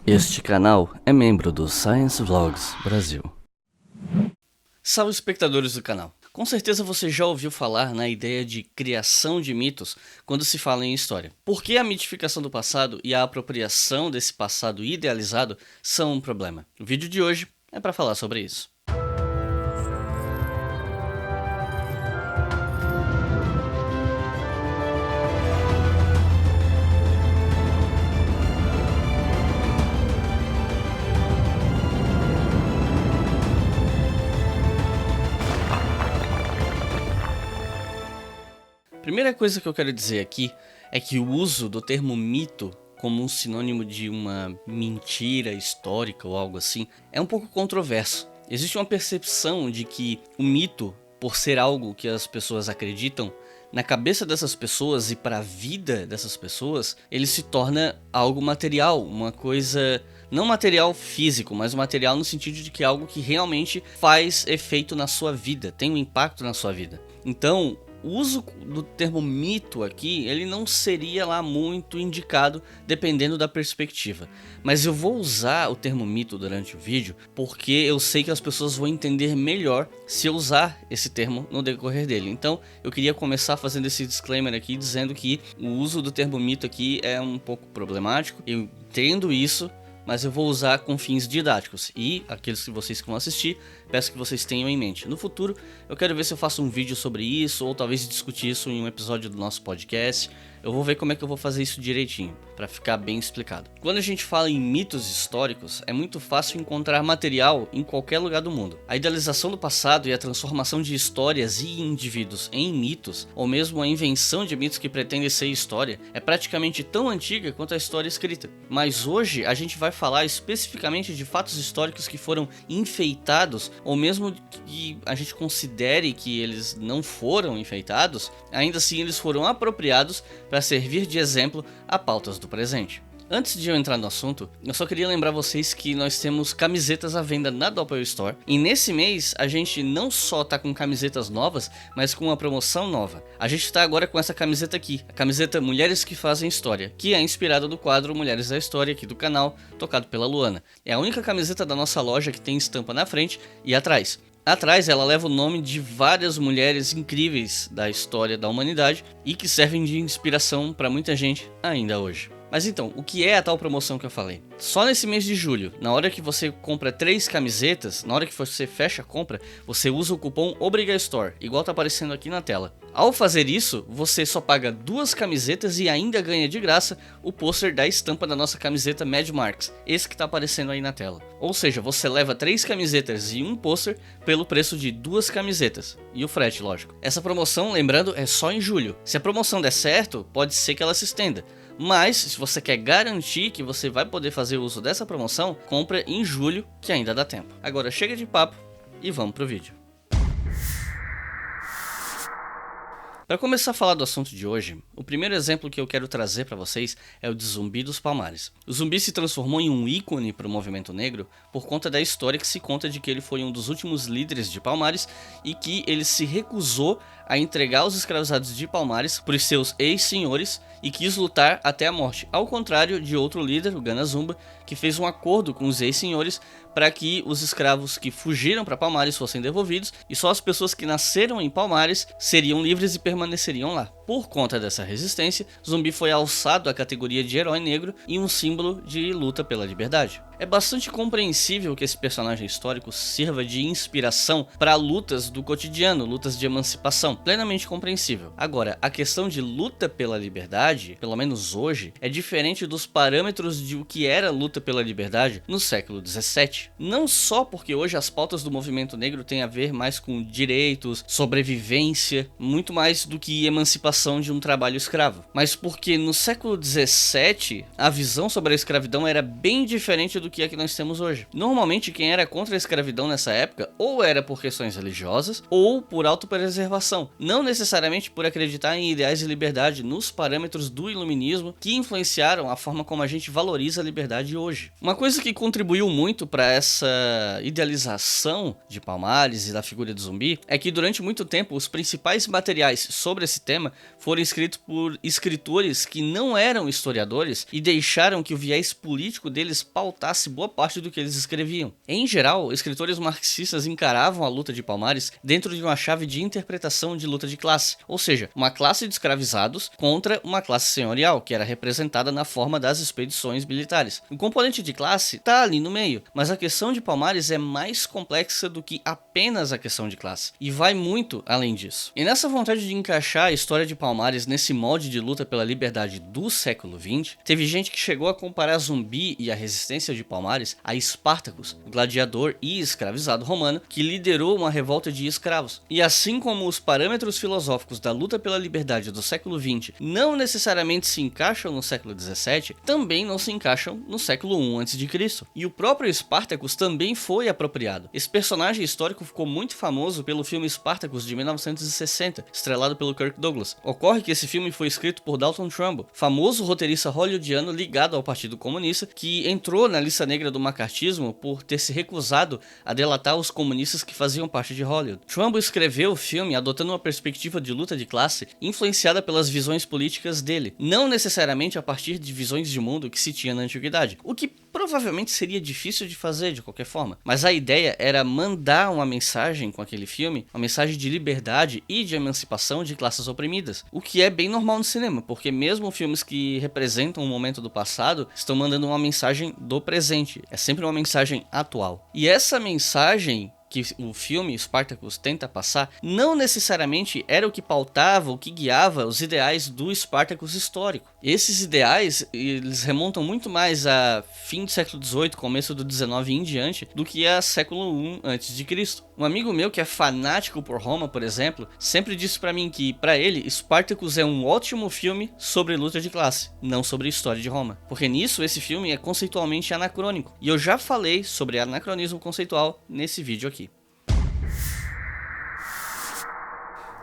Este canal é membro do Science Vlogs Brasil. Salve espectadores do canal! Com certeza você já ouviu falar na ideia de criação de mitos quando se fala em história. Por que a mitificação do passado e a apropriação desse passado idealizado são um problema? O vídeo de hoje é para falar sobre isso. Primeira coisa que eu quero dizer aqui é que o uso do termo mito como um sinônimo de uma mentira histórica ou algo assim é um pouco controverso. Existe uma percepção de que o mito, por ser algo que as pessoas acreditam, na cabeça dessas pessoas e para a vida dessas pessoas, ele se torna algo material, uma coisa não material físico, mas material no sentido de que é algo que realmente faz efeito na sua vida, tem um impacto na sua vida. Então, o uso do termo mito aqui, ele não seria lá muito indicado dependendo da perspectiva. Mas eu vou usar o termo mito durante o vídeo porque eu sei que as pessoas vão entender melhor se eu usar esse termo no decorrer dele. Então eu queria começar fazendo esse disclaimer aqui dizendo que o uso do termo mito aqui é um pouco problemático. Eu entendo isso, mas eu vou usar com fins didáticos e aqueles que vocês que vão assistir, peço que vocês tenham em mente. No futuro, eu quero ver se eu faço um vídeo sobre isso ou talvez discutir isso em um episódio do nosso podcast. Eu vou ver como é que eu vou fazer isso direitinho, para ficar bem explicado. Quando a gente fala em mitos históricos, é muito fácil encontrar material em qualquer lugar do mundo. A idealização do passado e a transformação de histórias e indivíduos em mitos, ou mesmo a invenção de mitos que pretendem ser história, é praticamente tão antiga quanto a história escrita. Mas hoje a gente vai falar especificamente de fatos históricos que foram enfeitados, ou mesmo que a gente considere que eles não foram enfeitados, ainda assim eles foram apropriados para servir de exemplo a pautas do presente. Antes de eu entrar no assunto, eu só queria lembrar vocês que nós temos camisetas à venda na Doppel Store. E nesse mês, a gente não só tá com camisetas novas, mas com uma promoção nova. A gente tá agora com essa camiseta aqui, a camiseta Mulheres que Fazem História, que é inspirada do quadro Mulheres da História aqui do canal, tocado pela Luana. É a única camiseta da nossa loja que tem estampa na frente e atrás. Atrás ela leva o nome de várias mulheres incríveis da história da humanidade e que servem de inspiração para muita gente ainda hoje. Mas então, o que é a tal promoção que eu falei? Só nesse mês de julho, na hora que você compra 3 camisetas, na hora que você fecha a compra, você usa o cupom OBRIGASTORE, igual tá aparecendo aqui na tela. Ao fazer isso, você só paga 2 camisetas e ainda ganha de graça o pôster da estampa da nossa camiseta Mad Marks, esse que tá aparecendo aí na tela. Ou seja, você leva 3 camisetas e um pôster pelo preço de 2 camisetas. E o frete, lógico. Essa promoção, lembrando, é só em julho. Se a promoção der certo, pode ser que ela se estenda. Mas, se você quer garantir que você vai poder fazer uso dessa promoção, compra em julho, que ainda dá tempo. Agora chega de papo e vamos pro vídeo. Para começar a falar do assunto de hoje, o primeiro exemplo que eu quero trazer para vocês é o de Zumbi dos Palmares. O Zumbi se transformou em um ícone para o movimento negro por conta da história que se conta de que ele foi um dos últimos líderes de Palmares e que ele se recusou a entregar os escravizados de Palmares para os seus ex-senhores e quis lutar até a morte, ao contrário de outro líder, o Gana Zumba, que fez um acordo com os ex-senhores para que os escravos que fugiram para Palmares fossem devolvidos e só as pessoas que nasceram em Palmares seriam livres e permaneceriam lá. Por conta dessa resistência, Zumbi foi alçado à categoria de herói negro e um símbolo de luta pela liberdade. É bastante compreensível que esse personagem histórico sirva de inspiração para lutas do cotidiano, lutas de emancipação, plenamente compreensível. Agora, a questão de luta pela liberdade, pelo menos hoje, é diferente dos parâmetros de o que era luta pela liberdade no século XVII. Não só porque hoje as pautas do movimento negro têm a ver mais com direitos, sobrevivência, muito mais do que emancipação de um trabalho escravo, mas porque no século XVII a visão sobre a escravidão era bem diferente do que é que nós temos hoje. Normalmente quem era contra a escravidão nessa época ou era por questões religiosas ou por autopreservação, não necessariamente por acreditar em ideais de liberdade nos parâmetros do iluminismo que influenciaram a forma como a gente valoriza a liberdade hoje. Uma coisa que contribuiu muito para essa idealização de Palmares e da figura do Zumbi é que durante muito tempo os principais materiais sobre esse tema foram escritos por escritores que não eram historiadores e deixaram que o viés político deles pautasse boa parte do que eles escreviam. Em geral, escritores marxistas encaravam a luta de Palmares dentro de uma chave de interpretação de luta de classe, ou seja, uma classe de escravizados contra uma classe senhorial, que era representada na forma das expedições militares. O componente de classe está ali no meio, mas a questão de Palmares é mais complexa do que apenas a questão de classe, e vai muito além disso. E nessa vontade de encaixar a história de Palmares nesse molde de luta pela liberdade do século XX, teve gente que chegou a comparar Zumbi e a resistência de Palmares a Espartacus, gladiador e escravizado romano que liderou uma revolta de escravos. E assim como os parâmetros filosóficos da luta pela liberdade do século XX não necessariamente se encaixam no século XVII, também não se encaixam no século I a.C. E o próprio Spartacus também foi apropriado. Esse personagem histórico ficou muito famoso pelo filme Spartacus de 1960, estrelado pelo Kirk Douglas. Ocorre que esse filme foi escrito por Dalton Trumbo, famoso roteirista hollywoodiano ligado ao Partido Comunista, que entrou na lista negra do macartismo por ter se recusado a delatar os comunistas que faziam parte de Hollywood. Trumbo escreveu o filme adotando uma perspectiva de luta de classe influenciada pelas visões políticas dele, não necessariamente a partir de visões de mundo que se tinha na antiguidade, o que provavelmente seria difícil de fazer de qualquer forma, mas a ideia era mandar uma mensagem com aquele filme, uma mensagem de liberdade e de emancipação de classes oprimidas, o que é bem normal no cinema, porque mesmo filmes que representam um momento do passado estão mandando uma mensagem do presente, é sempre uma mensagem atual. E essa mensagem que o filme Spartacus tenta passar, não necessariamente era o que pautava, o que guiava os ideais do Spartacus histórico. Esses ideais, eles remontam muito mais a fim do século XVIII, começo do XIX em diante, do que a século I a.C. Um amigo meu que é fanático por Roma, por exemplo, sempre disse pra mim que, pra ele, Spartacus é um ótimo filme sobre luta de classe, não sobre a história de Roma. Porque nisso, esse filme é conceitualmente anacrônico. E eu já falei sobre anacronismo conceitual nesse vídeo aqui.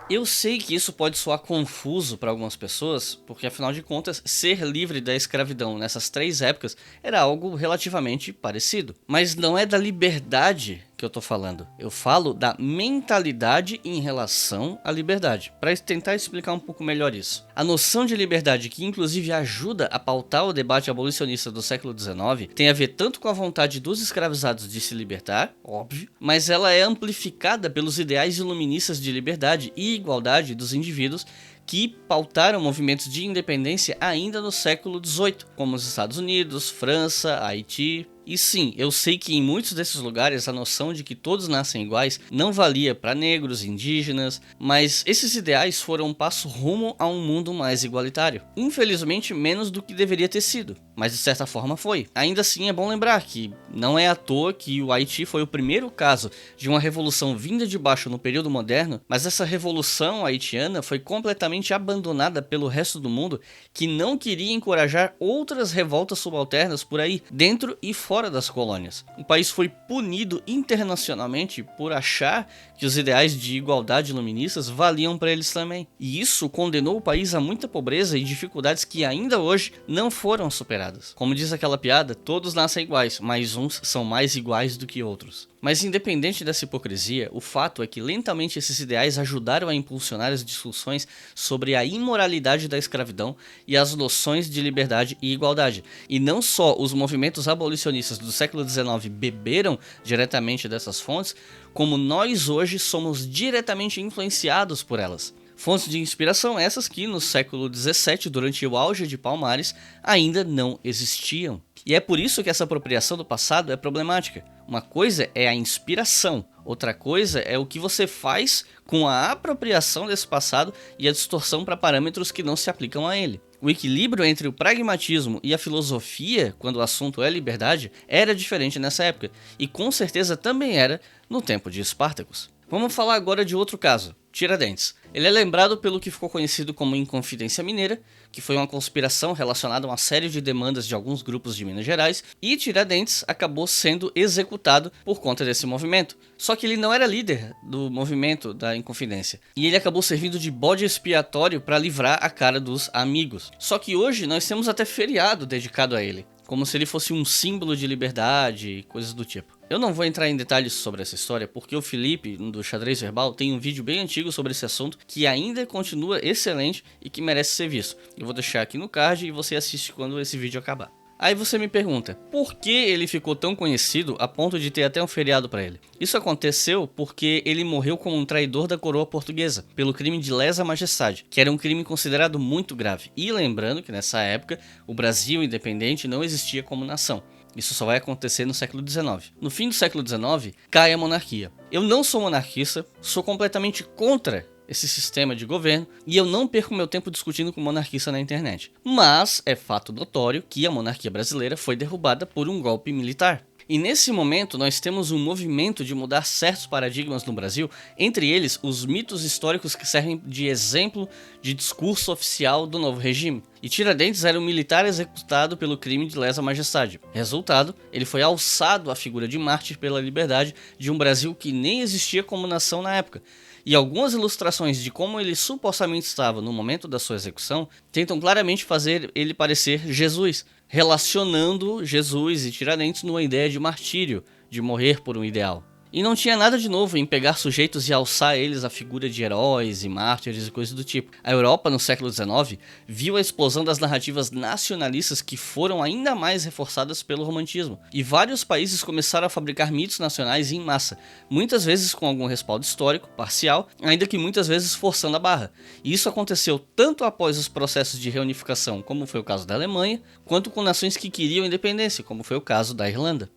Eu sei que isso pode soar confuso para algumas pessoas, porque afinal de contas, ser livre da escravidão nessas três épocas era algo relativamente parecido. Mas não é da liberdade que eu tô falando. Eu falo da mentalidade em relação à liberdade, para tentar explicar um pouco melhor isso. A noção de liberdade, que inclusive ajuda a pautar o debate abolicionista do século XIX, tem a ver tanto com a vontade dos escravizados de se libertar, óbvio, mas ela é amplificada pelos ideais iluministas de liberdade e igualdade dos indivíduos que pautaram movimentos de independência ainda no século XVIII, como os Estados Unidos, França, Haiti. E sim, eu sei que em muitos desses lugares a noção de que todos nascem iguais não valia para negros, indígenas, mas esses ideais foram um passo rumo a um mundo mais igualitário. Infelizmente, menos do que deveria ter sido, mas de certa forma foi. Ainda assim, é bom lembrar que não é à toa que o Haiti foi o primeiro caso de uma revolução vinda de baixo no período moderno, mas essa revolução haitiana foi completamente abandonada pelo resto do mundo, que não queria encorajar outras revoltas subalternas por aí, dentro e fora das colônias. O país foi punido internacionalmente por achar que os ideais de igualdade iluministas valiam para eles também. E isso condenou o país a muita pobreza e dificuldades que ainda hoje não foram superadas. Como diz aquela piada, todos nascem iguais, mas uns são mais iguais do que outros. Mas independente dessa hipocrisia, o fato é que lentamente esses ideais ajudaram a impulsionar as discussões sobre a imoralidade da escravidão e as noções de liberdade e igualdade. E não só os movimentos abolicionistas do século XIX beberam diretamente dessas fontes, como nós hoje somos diretamente influenciados por elas. Fontes de inspiração essas que no século XVII, durante o auge de Palmares, ainda não existiam. E é por isso que essa apropriação do passado é problemática. Uma coisa é a inspiração, outra coisa é o que você faz com a apropriação desse passado e a distorção para parâmetros que não se aplicam a ele. O equilíbrio entre o pragmatismo e a filosofia, quando o assunto é liberdade, era diferente nessa época, e com certeza também era no tempo de Spartacus. Vamos falar agora de outro caso, Tiradentes. Ele é lembrado pelo que ficou conhecido como Inconfidência Mineira, que foi uma conspiração relacionada a uma série de demandas de alguns grupos de Minas Gerais, e Tiradentes acabou sendo executado por conta desse movimento. Só que ele não era líder do movimento da Inconfidência, e ele acabou servindo de bode expiatório para livrar a cara dos amigos. Só que hoje nós temos até feriado dedicado a ele. como se ele fosse um símbolo de liberdade e coisas do tipo. Eu não vou entrar em detalhes sobre essa história, porque o Felipe, do Xadrez Verbal, tem um vídeo bem antigo sobre esse assunto, que ainda continua excelente e que merece ser visto. Eu vou deixar aqui no card e você assiste quando esse vídeo acabar. Aí você me pergunta, por que ele ficou tão conhecido a ponto de ter até um feriado para ele? Isso aconteceu porque ele morreu como um traidor da coroa portuguesa, pelo crime de lesa majestade, que era um crime considerado muito grave. E lembrando que nessa época, o Brasil independente não existia como nação. Isso só vai acontecer no século XIX. No fim do século XIX, cai a monarquia. Eu não sou monarquista, sou completamente contra esse sistema de governo, e eu não perco meu tempo discutindo com monarquista na internet. Mas é fato notório que a monarquia brasileira foi derrubada por um golpe militar. E nesse momento nós temos um movimento de mudar certos paradigmas no Brasil, entre eles os mitos históricos que servem de exemplo de discurso oficial do novo regime. E Tiradentes era um militar executado pelo crime de lesa majestade. Resultado, ele foi alçado à figura de mártir pela liberdade de um Brasil que nem existia como nação na época. E algumas ilustrações de como ele supostamente estava no momento da sua execução tentam claramente fazer ele parecer Jesus, relacionando Jesus e Tiradentes numa ideia de martírio, de morrer por um ideal. E não tinha nada de novo em pegar sujeitos e alçar eles à figura de heróis e mártires e coisas do tipo. A Europa, no século XIX, viu a explosão das narrativas nacionalistas que foram ainda mais reforçadas pelo romantismo. E vários países começaram a fabricar mitos nacionais em massa, muitas vezes com algum respaldo histórico, parcial, ainda que muitas vezes forçando a barra. E isso aconteceu tanto após os processos de reunificação, como foi o caso da Alemanha, quanto com nações que queriam independência, como foi o caso da Irlanda.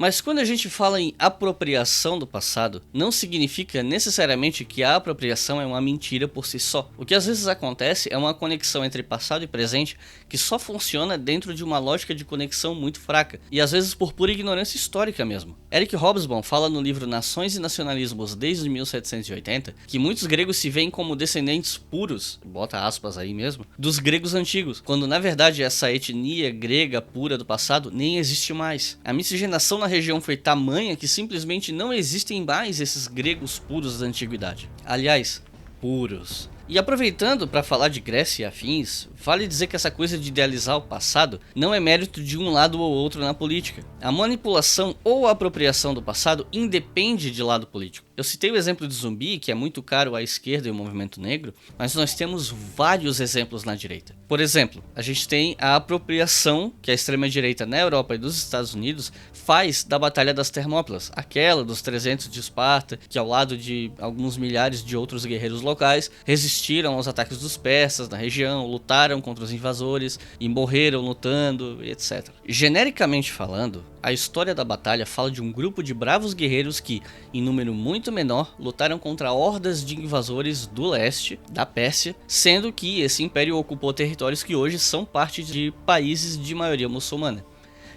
Mas quando a gente fala em apropriação do passado, não significa necessariamente que a apropriação é uma mentira por si só. O que às vezes acontece é uma conexão entre passado e presente que só funciona dentro de uma lógica de conexão muito fraca, e às vezes por pura ignorância histórica mesmo. Eric Hobsbawm fala no livro Nações e Nacionalismos desde 1780 que muitos gregos se veem como descendentes puros, bota aspas aí mesmo, dos gregos antigos, quando na verdade essa etnia grega pura do passado nem existe mais. A miscigenação na região foi tamanha que simplesmente não existem mais esses gregos puros da antiguidade. Aliás, puros. E aproveitando para falar de Grécia e afins, vale dizer que essa coisa de idealizar o passado não é mérito de um lado ou outro na política. A manipulação ou a apropriação do passado independe de lado político. Eu citei o exemplo de Zumbi, que é muito caro à esquerda e ao movimento negro, mas nós temos vários exemplos na direita. Por exemplo, a gente tem a apropriação que a extrema-direita na Europa e dos Estados Unidos faz da Batalha das Termópilas, aquela dos 300 de Esparta, que ao lado de alguns milhares de outros guerreiros locais, resistiram aos ataques dos persas na região, lutaram contra os invasores e morreram lutando, etc. Genericamente falando, a história da batalha fala de um grupo de bravos guerreiros que, em número muito menor, lutaram contra hordas de invasores do leste, da Pérsia, sendo que esse império ocupou territórios que hoje são parte de países de maioria muçulmana.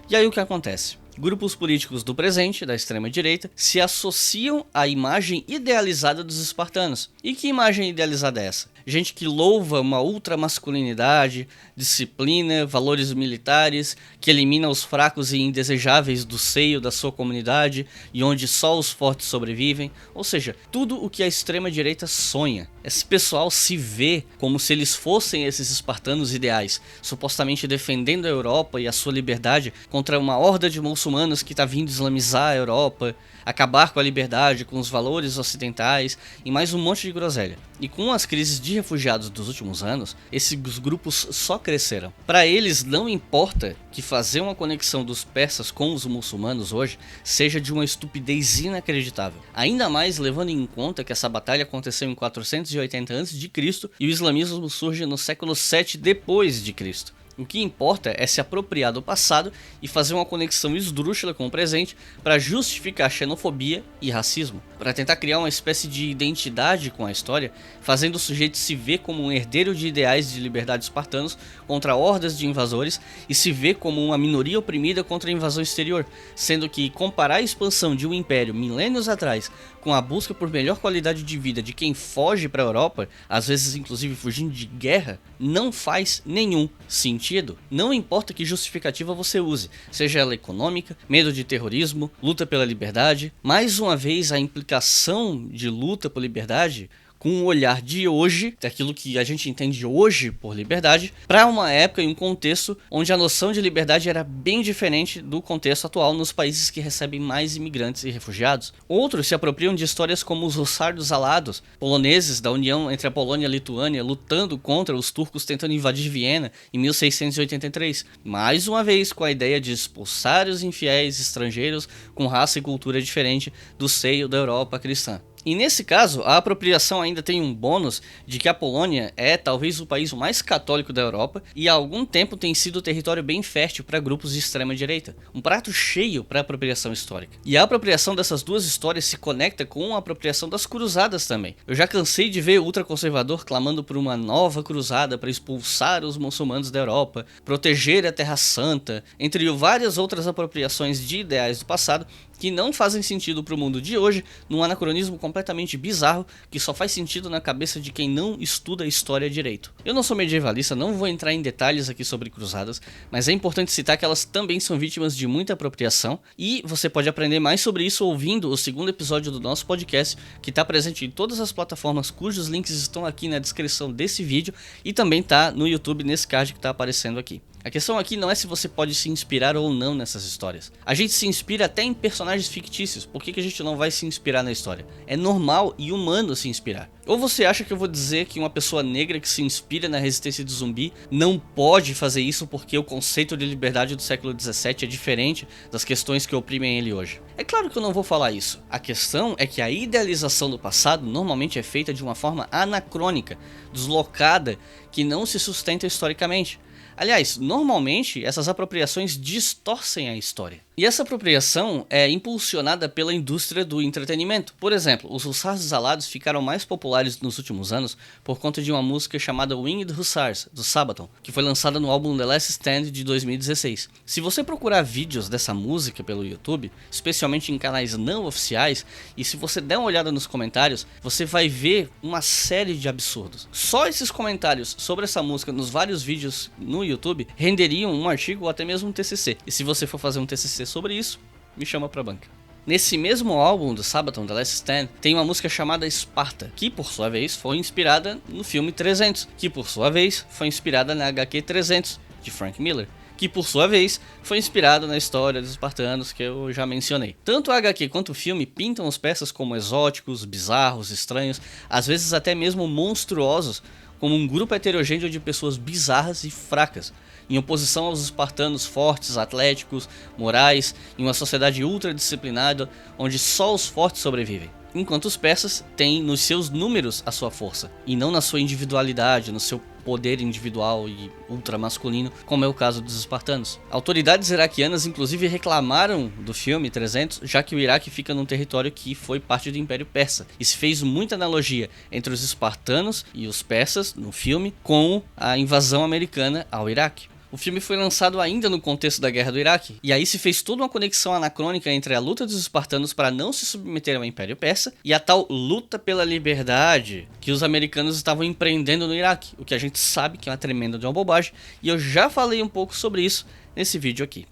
E aí o que acontece? Grupos políticos do presente, da extrema-direita, se associam à imagem idealizada dos espartanos. E que imagem idealizada é essa? Gente que louva uma ultramasculinidade, disciplina, valores militares, que elimina os fracos e indesejáveis do seio da sua comunidade e onde só os fortes sobrevivem. Ou seja, tudo o que a extrema-direita sonha. Esse pessoal se vê como se eles fossem esses espartanos ideais, supostamente defendendo a Europa e a sua liberdade contra uma horda de muçulmanos que está vindo islamizar a Europa, acabar com a liberdade, com os valores ocidentais e mais um monte de groselha. E com as crises de refugiados dos últimos anos, esses grupos só cresceram. Para eles não importa que fazer uma conexão dos persas com os muçulmanos hoje seja de uma estupidez inacreditável. Ainda mais levando em conta que essa batalha aconteceu em 480 a.C. e o islamismo surge no século 7 depois de Cristo. O que importa é se apropriar do passado e fazer uma conexão esdrúxula com o presente para justificar xenofobia e racismo, para tentar criar uma espécie de identidade com a história, fazendo o sujeito se ver como um herdeiro de ideais de liberdade espartanos contra hordas de invasores e se ver como uma minoria oprimida contra a invasão exterior, sendo que comparar a expansão de um império milênios atrás com a busca por melhor qualidade de vida de quem foge para a Europa, às vezes inclusive fugindo de guerra, não faz nenhum sentido. Não importa que justificativa você use, seja ela econômica, medo de terrorismo, luta pela liberdade. Mais uma vez, a implicação de luta por liberdade com um olhar de hoje, daquilo que a gente entende hoje por liberdade, para uma época e um contexto onde a noção de liberdade era bem diferente do contexto atual nos países que recebem mais imigrantes e refugiados. Outros se apropriam de histórias como os Hussardos Alados, poloneses da união entre a Polônia e a Lituânia lutando contra os turcos tentando invadir Viena em 1683, mais uma vez com a ideia de expulsar os infiéis estrangeiros com raça e cultura diferente do seio da Europa cristã. E nesse caso, a apropriação ainda tem um bônus de que a Polônia é talvez o país mais católico da Europa e há algum tempo tem sido território bem fértil para grupos de extrema direita. Um prato cheio para a apropriação histórica. E a apropriação dessas duas histórias se conecta com a apropriação das cruzadas também. Eu já cansei de ver ultraconservador clamando por uma nova cruzada para expulsar os muçulmanos da Europa, proteger a Terra Santa, entre várias outras apropriações de ideais do passado que não fazem sentido para o mundo de hoje, num anacronismo completamente bizarro que só faz sentido na cabeça de quem não estuda história direito. Eu não sou medievalista, não vou entrar em detalhes aqui sobre cruzadas, mas é importante citar que elas também são vítimas de muita apropriação e você pode aprender mais sobre isso ouvindo o segundo episódio do nosso podcast, que está presente em todas as plataformas cujos links estão aqui na descrição desse vídeo e também está no YouTube nesse card que está aparecendo aqui. A questão aqui não é se você pode se inspirar ou não nessas histórias. A gente se inspira até em personagens fictícios, por que a gente não vai se inspirar na história? É normal e humano se inspirar. Ou você acha que eu vou dizer que uma pessoa negra que se inspira na resistência de zumbi não pode fazer isso porque o conceito de liberdade do século XVII é diferente das questões que oprimem ele hoje? É claro que eu não vou falar isso. A questão é que a idealização do passado normalmente é feita de uma forma anacrônica, deslocada, que não se sustenta historicamente. Aliás, normalmente essas apropriações distorcem a história. E essa apropriação é impulsionada pela indústria do entretenimento. Por exemplo, os Hussars Alados ficaram mais populares nos últimos anos por conta de uma música chamada Winged Hussars, do Sabaton, que foi lançada no álbum The Last Stand de 2016. Se você procurar vídeos dessa música pelo YouTube, especialmente em canais não oficiais, e se você der uma olhada nos comentários, você vai ver uma série de absurdos. Só esses comentários sobre essa música nos vários vídeos no YouTube renderiam um artigo ou até mesmo um TCC. E se você for fazer um TCC sobre isso, me chama pra banca. Nesse mesmo álbum do Sabaton, The Last Stand, tem uma música chamada Esparta, que por sua vez foi inspirada no filme 300, que por sua vez foi inspirada na HQ 300, de Frank Miller, que por sua vez foi inspirado na história dos espartanos que eu já mencionei. Tanto a HQ quanto o filme pintam os persas como exóticos, bizarros, estranhos, às vezes até mesmo monstruosos, como um grupo heterogêneo de pessoas bizarras e fracas, em oposição aos espartanos fortes, atléticos, morais, em uma sociedade ultradisciplinada onde só os fortes sobrevivem. Enquanto os persas têm nos seus números a sua força, e não na sua individualidade, no seu poder individual e ultramasculino, como é o caso dos espartanos. Autoridades iraquianas inclusive reclamaram do filme 300, já que o Iraque fica num território que foi parte do Império Persa, e se fez muita analogia entre os espartanos e os persas no filme com a invasão americana ao Iraque. O filme foi lançado ainda no contexto da Guerra do Iraque, e aí se fez toda uma conexão anacrônica entre a luta dos espartanos para não se submeter ao Império Persa e a tal luta pela liberdade que os americanos estavam empreendendo no Iraque, o que a gente sabe que é uma tremenda de uma bobagem, e eu já falei um pouco sobre isso nesse vídeo aqui.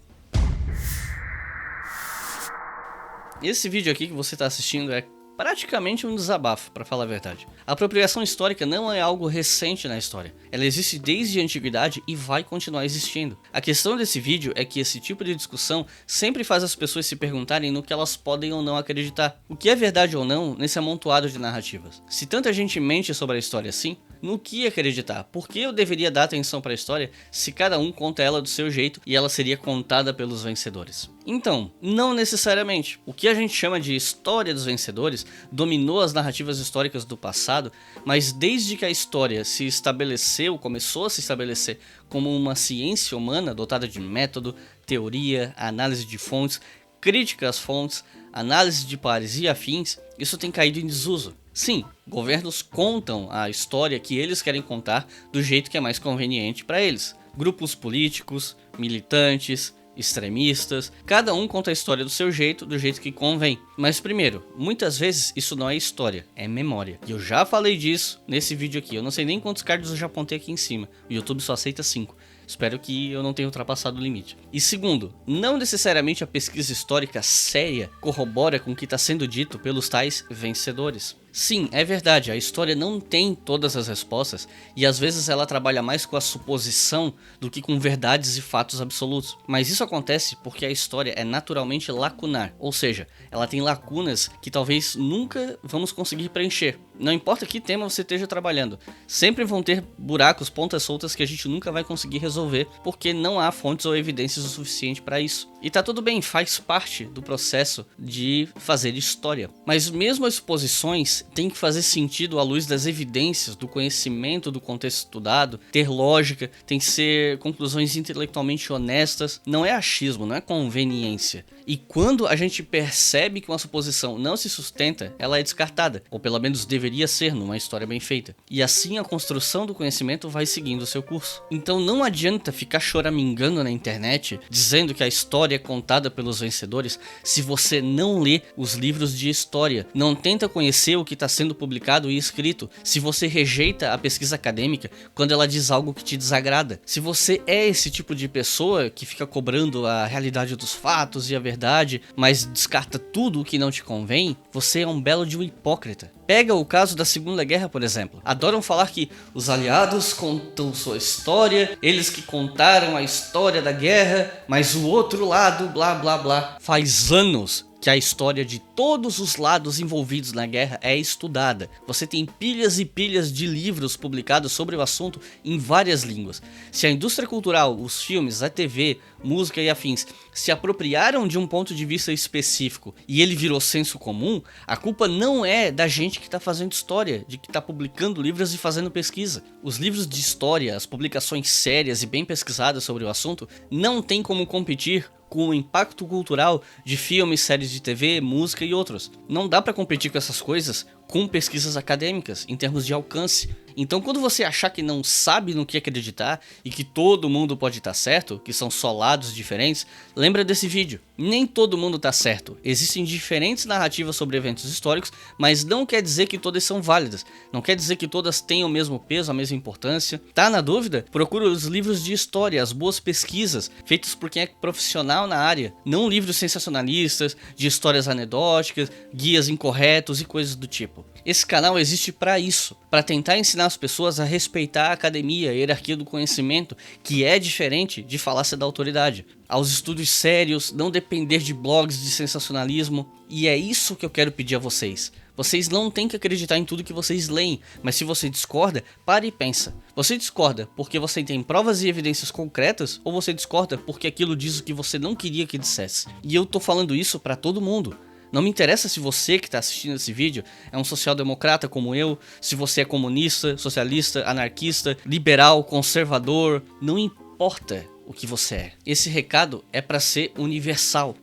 Esse vídeo aqui que você está assistindo é praticamente um desabafo, para falar a verdade. A apropriação histórica não é algo recente na história. Ela existe desde a antiguidade e vai continuar existindo. A questão desse vídeo é que esse tipo de discussão sempre faz as pessoas se perguntarem no que elas podem ou não acreditar. O que é verdade ou não nesse amontoado de narrativas. Se tanta gente mente sobre a história assim, no que acreditar? Por que eu deveria dar atenção para a história se cada um conta ela do seu jeito e ela seria contada pelos vencedores? Então, não necessariamente. O que a gente chama de história dos vencedores dominou as narrativas históricas do passado, mas desde que a história se estabeleceu, começou a se estabelecer como uma ciência humana dotada de método, teoria, análise de fontes, crítica às fontes, análise de pares e afins, isso tem caído em desuso. Sim, governos contam a história que eles querem contar do jeito que é mais conveniente para eles. Grupos políticos, militantes, extremistas, cada um conta a história do seu jeito, do jeito que convém. Mas primeiro, muitas vezes isso não é história, é memória. E eu já falei disso nesse vídeo aqui, eu não sei nem quantos cards eu já apontei aqui em cima. O YouTube só aceita 5. Espero que eu não tenha ultrapassado o limite. E segundo, não necessariamente a pesquisa histórica séria corrobora com o que está sendo dito pelos tais vencedores. Sim, é verdade, a história não tem todas as respostas e às vezes ela trabalha mais com a suposição do que com verdades e fatos absolutos. Mas isso acontece porque a história é naturalmente lacunar, ou seja, ela tem lacunas que talvez nunca vamos conseguir preencher. Não importa que tema você esteja trabalhando, sempre vão ter buracos, pontas soltas que a gente nunca vai conseguir resolver porque não há fontes ou evidências o suficiente para isso. E tá tudo bem, faz parte do processo de fazer história. Mas mesmo as suposições têm que fazer sentido à luz das evidências, do conhecimento do contexto estudado, ter lógica, tem que ser conclusões intelectualmente honestas. Não é achismo, não é conveniência. E quando a gente percebe que uma suposição não se sustenta, ela é descartada, ou pelo menos deveria ser numa história bem feita. E assim a construção do conhecimento vai seguindo o seu curso. Então não adianta ficar choramingando na internet dizendo que a história é contada pelos vencedores se você não lê os livros de história. Não tenta conhecer o que está sendo publicado e escrito se você rejeita a pesquisa acadêmica quando ela diz algo que te desagrada. Se você é esse tipo de pessoa que fica cobrando a realidade dos fatos e a verdade, mas descarta tudo o que não te convém, você é um belo de um hipócrita. Pega o caso da Segunda Guerra, por exemplo. Adoram falar que os aliados contam sua história, eles que contaram a história da guerra, mas o outro lado, blá blá blá. Faz anos que a história de todos os lados envolvidos na guerra é estudada. Você tem pilhas e pilhas de livros publicados sobre o assunto em várias línguas. Se a indústria cultural, os filmes, a TV, música e afins se apropriaram de um ponto de vista específico e ele virou senso comum, a culpa não é da gente que está fazendo história, de que está publicando livros e fazendo pesquisa. Os livros de história, as publicações sérias e bem pesquisadas sobre o assunto, não tem como competir com o impacto cultural de filmes, séries de TV, música e outros. Não dá para competir com essas coisas com pesquisas acadêmicas, em termos de alcance. Então quando você achar que não sabe no que acreditar e que todo mundo pode estar certo, que são só lados diferentes, lembra desse vídeo. Nem todo mundo está certo. Existem diferentes narrativas sobre eventos históricos, mas não quer dizer que todas são válidas. Não quer dizer que todas tenham o mesmo peso, a mesma importância. Tá na dúvida? Procura os livros de história, as boas pesquisas, feitos por quem é profissional na área. Não livros sensacionalistas, de histórias anedóticas, guias incorretos e coisas do tipo. Esse canal existe para isso, para tentar ensinar as pessoas a respeitar a academia, a hierarquia do conhecimento, que é diferente de falácia da autoridade. Aos estudos sérios, não depender de blogs de sensacionalismo, e é isso que eu quero pedir a vocês. Vocês não têm que acreditar em tudo que vocês leem, mas se você discorda, pare e pensa. Você discorda porque você tem provas e evidências concretas, ou você discorda porque aquilo diz o que você não queria que dissesse? E eu tô falando isso para todo mundo. Não me interessa se você que está assistindo esse vídeo é um social-democrata como eu, se você é comunista, socialista, anarquista, liberal, conservador, não importa o que você é. Esse recado é para ser universal.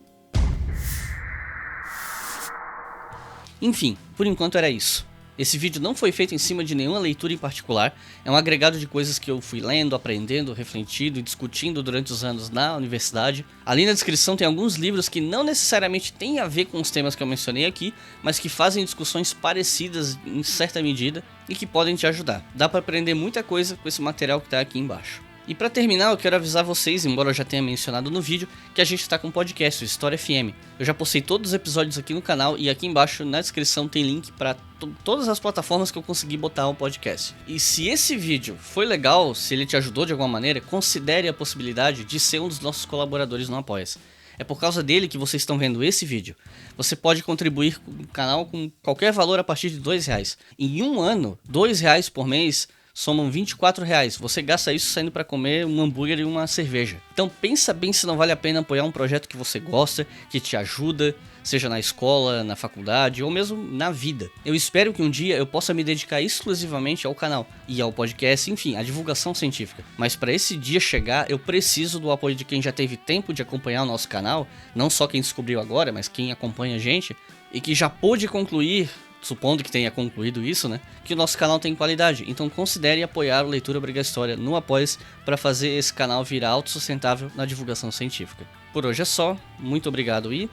Enfim, por enquanto era isso. Esse vídeo não foi feito em cima de nenhuma leitura em particular, é um agregado de coisas que eu fui lendo, aprendendo, refletindo e discutindo durante os anos na universidade. Ali na descrição tem alguns livros que não necessariamente têm a ver com os temas que eu mencionei aqui, mas que fazem discussões parecidas em certa medida e que podem te ajudar. Dá para aprender muita coisa com esse material que está aqui embaixo. E para terminar, eu quero avisar vocês, embora eu já tenha mencionado no vídeo, que a gente está com um podcast, o História FM. Eu já postei todos os episódios aqui no canal e aqui embaixo na descrição tem link para todas as plataformas que eu consegui botar o podcast. E se esse vídeo foi legal, se ele te ajudou de alguma maneira, considere a possibilidade de ser um dos nossos colaboradores no Apoia-se. É por causa dele que vocês estão vendo esse vídeo. Você pode contribuir com o canal com qualquer valor a partir de R$2. Em um ano, R$2 por mês somam R$24. Você gasta isso saindo para comer um hambúrguer e uma cerveja. Então pensa bem se não vale a pena apoiar um projeto que você gosta, que te ajuda, seja na escola, na faculdade ou mesmo na vida. Eu espero que um dia eu possa me dedicar exclusivamente ao canal e ao podcast, enfim, à divulgação científica. Mas para esse dia chegar, eu preciso do apoio de quem já teve tempo de acompanhar o nosso canal, não só quem descobriu agora, mas quem acompanha a gente e que já pôde concluir, supondo que tenha concluído isso, né, que o nosso canal tem qualidade. Então considere apoiar o Leitura Obriga História no Apoia-se para fazer esse canal virar autossustentável na divulgação científica. Por hoje é só, muito obrigado e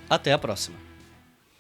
até a próxima.